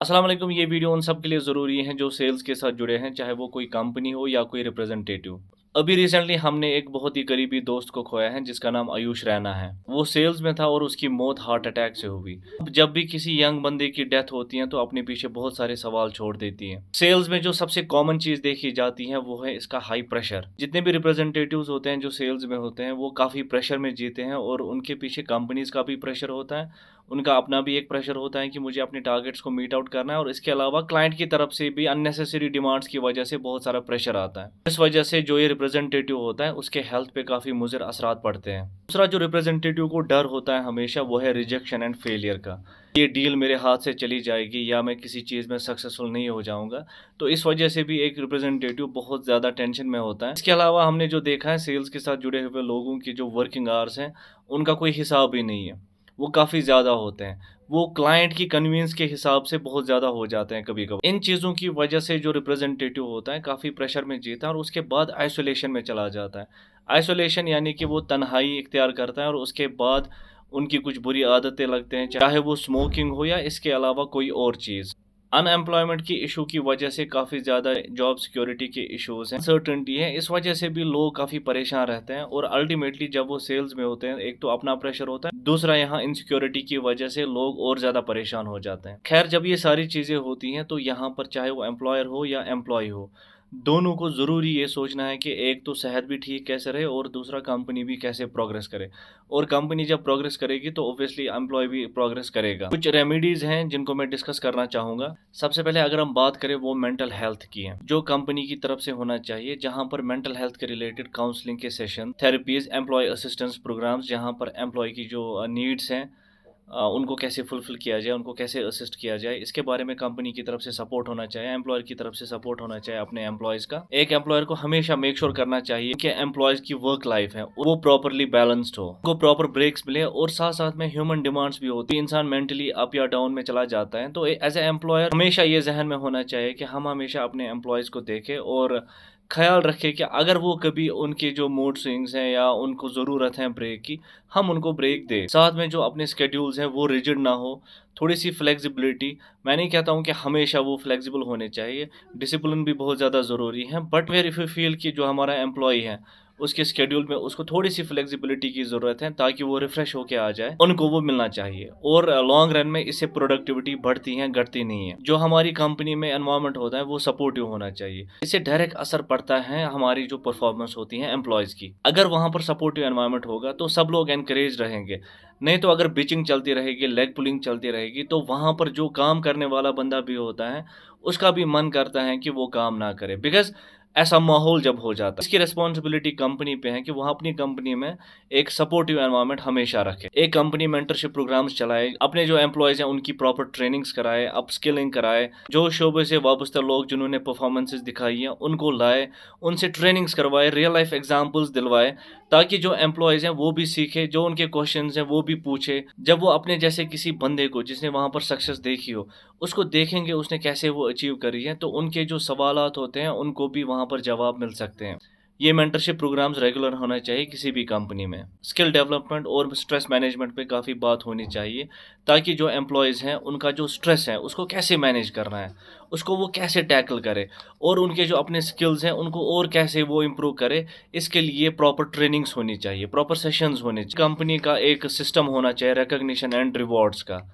अस्सलाम वालेकुम। ये वीडियो उन सब के लिए ज़रूरी है जो सेल्स के साथ जुड़े हैं, चाहे वो कोई कंपनी हो या कोई रिप्रेजेंटेटिव। अभी रिसेंटली हमने एक बहुत ही करीबी दोस्त को खोया है जिसका नाम आयुष रैना है। वो सेल्स में था और उसकी मौत हार्ट अटैक से हुई। अब जब भी किसी यंग बंदे की डेथ होती है तो अपने पीछे बहुत सारे सवाल छोड़ देती है। सेल्स में जो सबसे कॉमन चीज़ देखी जाती है वो है इसका हाई प्रेशर। जितने भी रिप्रेजेंटेटिव्स होते हैं जो सेल्स में होते हैं वो काफ़ी प्रेशर में जीते हैं और उनके पीछे कंपनीज़ का भी प्रेशर होता है। उनका अपना भी एक प्रेशर होता है कि मुझे अपने टारगेट्स को मीट आउट करना है और इसके अलावा क्लाइंट की तरफ से भी अननेसेसरी डिमांड्स की वजह से बहुत सारा प्रेशर आता है। इस वजह से जो ये रिप्रेजेंटेटिव होता है उसके हेल्थ पे काफ़ी मुज़र असरात पड़ते हैं। दूसरा जो रिप्रेजेंटेटिव को डर होता है हमेशा वो है रिजेक्शन एंड फेलियर का। ये डील मेरे हाथ से चली जाएगी या मैं किसी चीज़ में सक्सेसफुल नहीं हो जाऊँगा। तो इस वजह से भी एक रिप्रेजेंटेटिव बहुत ज़्यादा टेंशन में होता है। इसके अलावा हमने जो देखा है सेल्स के साथ जुड़े हुए लोगों की जो वर्किंग आवर्स हैं, उनका कोई हिसाब ही नहीं है। वो काफ़ी ज़्यादा होते हैं। वो क्लाइंट की कन्वीनियंस के हिसाब से बहुत ज़्यादा हो जाते हैं कभी-कभार। इन चीज़ों की वजह से जो रिप्रेजेंटेटिव होता है काफ़ी प्रेशर में जीता है और उसके बाद आइसोलेशन में चला जाता है। आइसोलेशन यानी कि वो तन्हाई इख्तियार करता है और उसके बाद उनकी कुछ बुरी आदतें लगते हैं, चाहे वो स्मोकिंग हो या इसके अलावा कोई और चीज़। अनएम्प्लॉयमेंट की इशू की वजह से काफ़ी ज़्यादा जॉब सिक्योरिटी के इश्यूज़ हैं, अनसर्टेनिटी है, इस वजह से भी लोग काफ़ी परेशान रहते हैं और अल्टीमेटली जब वो सेल्स में होते हैं, एक तो अपना प्रेशर होता है, दूसरा यहाँ इनसिक्योरिटी की वजह से लोग और ज़्यादा परेशान हो जाते हैं। खैर जब ये सारी चीज़ें होती हैं, तो यहाँ पर चाहे वो एम्प्लॉयर हो या एम्प्लॉयी हो, दोनों को ज़रूरी ये सोचना है कि एक तो सेहत भी ठीक कैसे रहे और दूसरा कंपनी भी कैसे प्रोग्रेस करे। और कंपनी जब प्रोग्रेस करेगी तो ऑब्वियसली एम्प्लॉय भी प्रोग्रेस करेगा। कुछ रेमेडीज़ हैं जिनको मैं डिस्कस करना चाहूँगा। सबसे पहले अगर हम बात करें वो मेंटल हेल्थ की है, जो कंपनी की तरफ से होना चाहिए, जहाँ पर मेंटल हेल्थ के रिलेटेड काउंसलिंग के session, therapies, employ assistance programmes, जहाँ पर एम्प्लॉय की जो नीड्स हैं उनको कैसे फुलफ़िल किया जाए, उनको कैसे असिस्ट किया जाए, इसके बारे में कंपनी की तरफ से सपोर्ट होना चाहिए, एम्प्लॉयर की तरफ से सपोर्ट होना चाहिए अपने एम्प्लॉइज़ का। एक एम्प्लॉयर को हमेशा मेक श्योर करना चाहिए कि एम्प्लॉइज़ की वर्क लाइफ़ है, वो प्रॉपर्ली बैलेंस्ड हो, उनको प्रॉपर ब्रेक्स मिले और साथ-साथ में ह्यूमन डिमांड्स भी होती है। इंसान मेंटली अप या डाउन में चला जाता है, तो एज़ अ एम्प्लॉयर हमेशा ये ज़हन में होना चाहिए कि हम हमेशा अपने एम्प्लॉइज़ को देखें और ख़्याल रखें कि अगर वो कभी उनके जो मूड स्विंग्स हैं या उनको ज़रूरत है ब्रेक की, हम उनको ब्रेक दें। साथ में जो अपने शेड्यूल्स हैं वो रिजिड ना हो, थोड़ी-सी फ्लेक्सिबिलिटी। मैं नहीं कहता हूँ कि हमेशा वो फ्लेक्सिबल होने चाहिए, डिसिप्लिन भी बहुत ज़्यादा ज़रूरी है। But where if you feel कि जो हमारा एम्प्लॉयी है, उसके शेड्यूल में उसको थोड़ी-सी फ्लेक्सिबिलिटी की ज़रूरत है ताकि वो रिफ्रेश होके आ जाए, उनको वो मिलना चाहिए। और लॉन्ग रन में इससे प्रोडक्टिविटी बढ़ती है, घटती नहीं है। जो हमारी कंपनी में एनवायरनमेंट होता है वो सपोर्टिव होना चाहिए। इससे डायरेक्ट असर पड़ता है हमारी जो परफॉर्मेंस होती है एम्प्लॉइज़ की। अगर वहाँ पर सपोर्टिव एनवायरनमेंट होगा तो सब लोग एनकरेज रहेंगे। नहीं तो अगर बिचिंग चलती रहेगी, लेग पुलिंग चलती रहेगी, तो वहाँ पर जो काम करने वाला बंदा भी होता है, उसका भी मन करता है कि वो काम ना करे। बिकॉज़ ऐसा माहौल जब हो जाता है, इसकी रिस्पॉन्सिबिलिटी कंपनी पे है कि वो अपनी कंपनी में एक सपोर्टिव एनवायरनमेंट हमेशा रखे। एक कंपनी मेंटरशिप प्रोग्राम्स चलाए, अपने जो एम्प्लॉइज़ हैं उनकी प्रॉपर ट्रेनिंग्स कराए, अपस्किलिंग कराए, जो शोबे से वाबस्ता लोग जिन्होंने परफॉर्मेंसेज़ दिखाई हैं, उनको लाए, उनसे ट्रेनिंग्स करवाए, रियल लाइफ एग्ज़ाम्पल्स दिलवाए, ताकि जो एम्प्लॉइज़ हैं वो भी सीखें, जो उनके क्वेश्चंस हैं वो भी पूछे। जब वो अपने जैसे किसी बंदे को जिसने वहाँ पर सक्सेस देखी हो, उसको देखेंगे उसने कैसे वो अचीव करी है, तो उनके जो सवालात होते हैं उनको भी वहाँ पर जवाब मिल सकते हैं। ये मेंटरशिप प्रोग्राम्स रेगुलर होना चाहिए किसी भी कंपनी में। स्किल डेवलपमेंट और स्ट्रेस मैनेजमेंट पे काफ़ी बात होनी चाहिए, ताकि जो एम्प्लॉइज़ हैं उनका जो स्ट्रेस है उसको कैसे मैनेज करना है, उसको वो कैसे टैकल करें और उनके जो अपने स्किल्स हैं उनको और कैसे वो इम्प्रूव करें, इसके लिए प्रॉपर ट्रेनिंग्स होनी चाहिए, प्रॉपर सेशंस होने चाहिए। कंपनी का एक सिस्टम होना चाहिए रिकॉग्निशन एंड रिवॉर्ड्स का।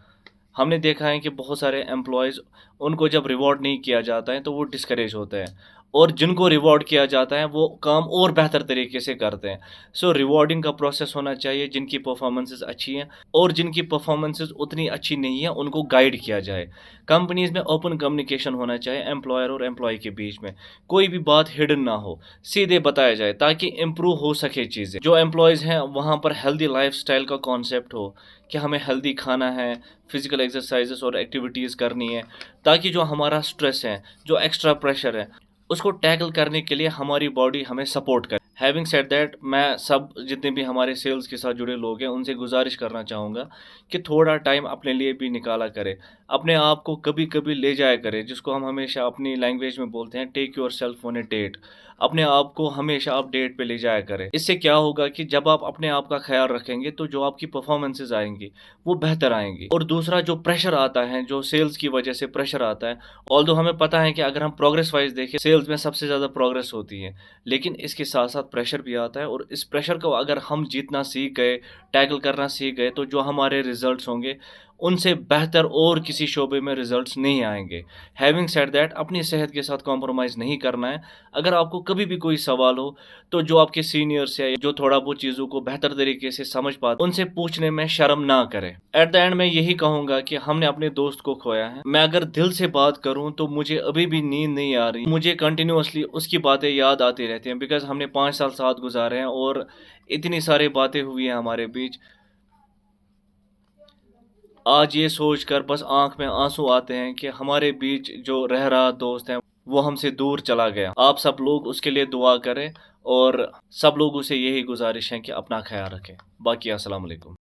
हमने देखा है कि बहुत सारे एम्प्लॉइज़, उनको जब रिवॉर्ड नहीं किया जाता है तो वो डिस्करेज होते हैं और जिनको रिवॉर्ड किया जाता है वो काम और बेहतर तरीके से करते हैं। सो रिवॉर्डिंग का प्रोसेस होना चाहिए, जिनकी परफॉर्मेंसेस अच्छी हैं और जिनकी परफॉर्मेंसेस उतनी अच्छी नहीं है उनको गाइड किया जाए। कंपनीज़ में ओपन कम्युनिकेशन होना चाहिए एम्प्लॉयर और एम्प्लॉय के बीच में, कोई भी बात हिडन ना हो, सीधे बताया जाए ताकि इम्प्रूव हो सके चीज़ें। जो एम्प्लॉइज़ हैं वहाँ पर हेल्दी लाइफ़स्टाइल का कॉन्सेप्ट हो कि हमें हेल्दी खाना है, फिज़िकल एक्सरसाइज़ेस और एक्टिविटीज़ करनी है, ताकि जो हमारा स्ट्रेस है, जो एक्स्ट्रा प्रेशर है, उसको टैकल करने के लिए हमारी बॉडी हमें सपोर्ट करे। हैविंग सेड दैट, मैं सब जितने भी हमारे सेल्स के साथ जुड़े लोग हैं उनसे गुज़ारिश करना चाहूँगा कि थोड़ा टाइम अपने लिए भी निकाला करें। अपने आप को कभी-कभी ले जाया करें, जिसको हम हमेशा अपनी लैंग्वेज में बोलते हैं take yourself on a date. अपने आप को हमेशा आप डेट पे ले जाया करें। इससे क्या होगा कि जब आप अपने आप का ख़्याल रखेंगे तो जो आपकी परफ़ॉर्मेंसेज़ आएँगी, वो बेहतर आएँगी। और दूसरा जो प्रेशर आता है, जो सेल्स की वज़ह से प्रेशर आता है, ऑल्दो हमें पता है कि अगर हम प्रोग्रेस वाइज़ देखें, सेल्स में सबसे ज़्यादा प्रोग्रेस होती है। लेकिन इसके साथ-साथ प्रेशर भी आता है और इस प्रेशर को अगर हम जीतना सीख गए, टैकल करना सीख गए, तो जो हमारे रिज़ल्ट्स होंगे, उनसे बेहतर और किसी शोबे में रिज़ल्ट्स नहीं आएँगे। हैविंग सेड दैट, अपनी सेहत के साथ कॉम्प्रोमाइज़ नहीं करना है। अगर आपको कभी भी कोई सवाल हो, तो जो आपके सीनियर्स या जो थोड़ा बहुत चीज़ों को बेहतर तरीके से समझ पाते, उनसे पूछने में शर्म ना करें। एट द एंड मैं यही कहूँगा कि हमने अपने दोस्त को खोया है। मैं अगर दिल से बात करूँ, तो मुझे अभी भी नींद नहीं आ रही। मुझे कंटिन्यूअसली उसकी बातें याद आती रहती हैं, बिकॉज़ हमने 5 साल साथ गुज़ारे हैं और इतनी सारी बातें हुई हैं हमारे बीच। आज ये सोचकर बस आँख में आँसू आते हैं कि हमारे बीच जो रह रहा दोस्त है, वो हमसे दूर चला गया। आप सब लोग उसके लिए दुआ करें और सब लोगों से यही गुज़ारिश है कि अपना ख़्याल रखें। बाकी अस्सलाम वालेकुम।